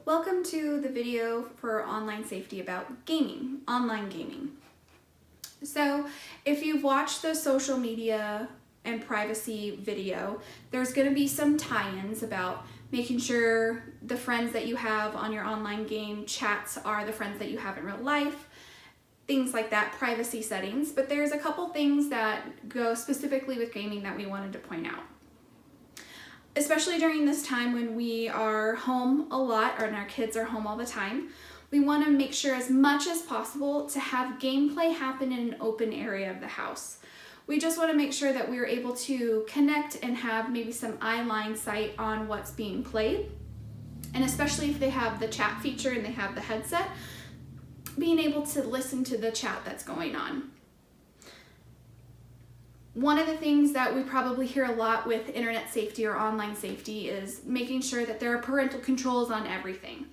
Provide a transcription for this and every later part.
Welcome to the video for online safety about gaming, online gaming. So if you've watched the social media and privacy video, there's going to be some tie-ins about making sure the friends that you have on your online game chats are the friends that you have in real life, things like that, privacy settings. But there's a couple things that go specifically with gaming that we wanted to point out. Especially during this time when we are home a lot, or our kids are home all the time, we want to make sure as much as possible to have gameplay happen in an open area of the house. We just want to make sure that we're able to connect and have maybe some eye-line sight on what's being played. And especially if they have the chat feature and they have the headset, being able to listen to the chat that's going on. One of the things that we probably hear a lot with internet safety or online safety is making sure that there are parental controls on everything.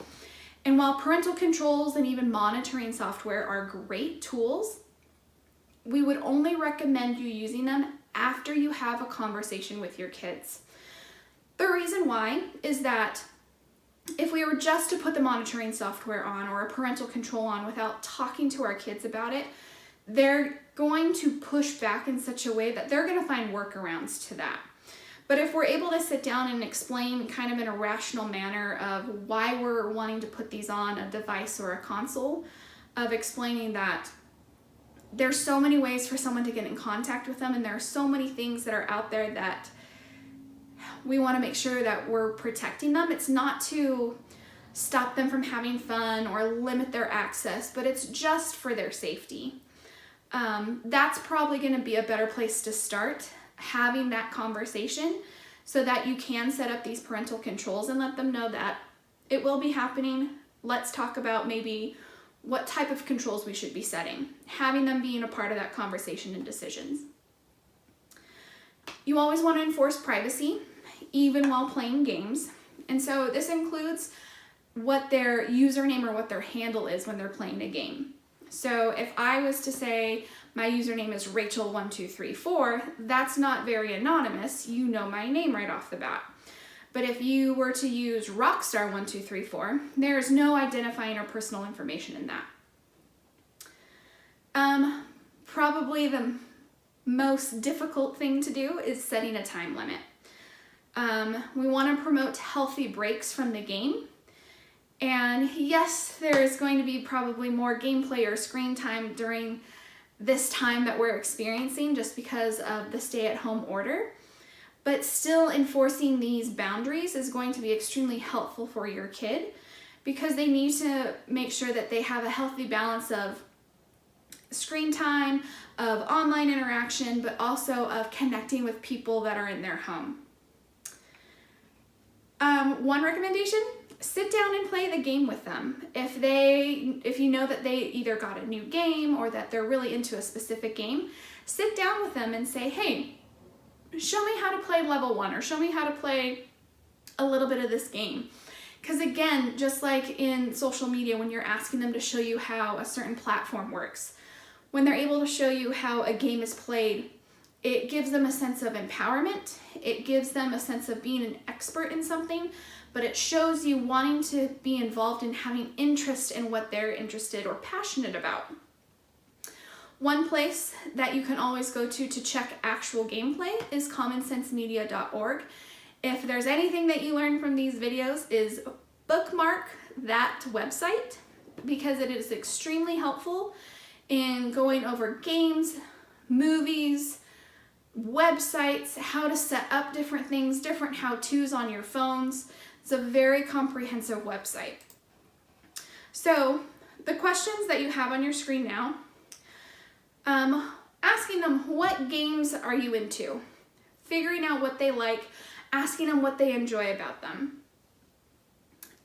And while parental controls and even monitoring software are great tools, we would only recommend you using them after you have a conversation with your kids. The reason why is that if we were just to put the monitoring software on or a parental control on without talking to our kids about it, they're going to push back in such a way that they're going to find workarounds to that. But if we're able to sit down and explain kind of in a rational manner of why we're wanting to put these on a device or a console, of explaining that there's so many ways for someone to get in contact with them and there are so many things that are out there that we want to make sure that we're protecting them. It's not to stop them from having fun or limit their access, but it's just for their safety. That's probably going to be a better place to start having that conversation so that you can set up these parental controls and let them know that it will be happening. Let's talk about maybe what type of controls we should be setting, having them being a part of that conversation and decisions. You always want to enforce privacy, even while playing games. And so this includes what their username or what their handle is when they're playing a game. So if I was to say my username is Rachel1234, that's not very anonymous. You know my name right off the bat. But if you were to use Rockstar1234, there is no identifying or personal information in that. Probably the most difficult thing to do is setting a time limit. We want to promote healthy breaks from the game. And yes, there is going to be probably more gameplay or screen time during this time that we're experiencing just because of the stay-at-home order. But still enforcing these boundaries is going to be extremely helpful for your kid because they need to make sure that they have a healthy balance of screen time, of online interaction, but also of connecting with people that are in their home. One recommendation: sit down and play the game with them. If you know that they either got a new game or that they're really into a specific game, sit down with them and say, hey, show me how to play level 1 or show me how to play a little bit of this game. Because again, just like in social media, when you're asking them to show you how a certain platform works, when they're able to show you how a game is played, it gives them a sense of empowerment. It gives them a sense of being an expert in something, but it shows you wanting to be involved in having interest in what they're interested or passionate about. One place that you can always go to check actual gameplay is commonsensemedia.org. If there's anything that you learn from these videos, is bookmark that website because it is extremely helpful in going over games, movies, websites, how to set up different things, different how-tos on your phones. It's a very comprehensive website. So the questions that you have on your screen now, asking them what games are you into, figuring out what they like, asking them what they enjoy about them,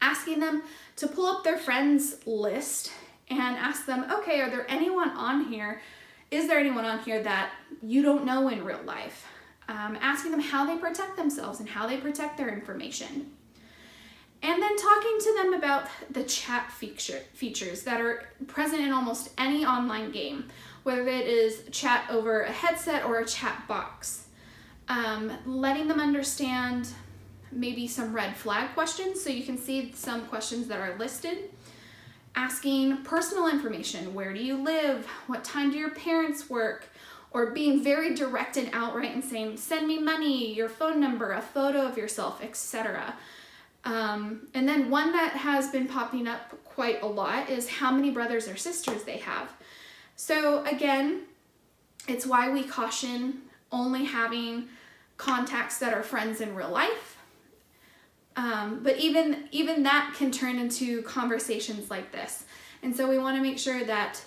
asking them to pull up their friends list and ask them, okay, are there anyone on here? Is there anyone on here that you don't know in real life? Asking them how they protect themselves and how they protect their information. And then talking to them about the chat features that are present in almost any online game, whether it is chat over a headset or a chat box. Letting them understand maybe some red flag questions. So you can see some questions that are listed. Asking personal information, where do you live? What time do your parents work? Or being very direct and outright and saying, send me money, your phone number, a photo of yourself, etc. And then one that has been popping up quite a lot is how many brothers or sisters they have. So again, it's why we caution only having contacts that are friends in real life. But even that can turn into conversations like this. And so we want to make sure that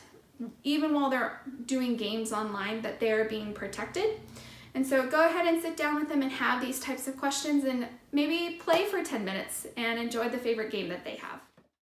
even while they're doing games online, that they're being protected. And so go ahead and sit down with them and have these types of questions and maybe play for 10 minutes and enjoy the favorite game that they have.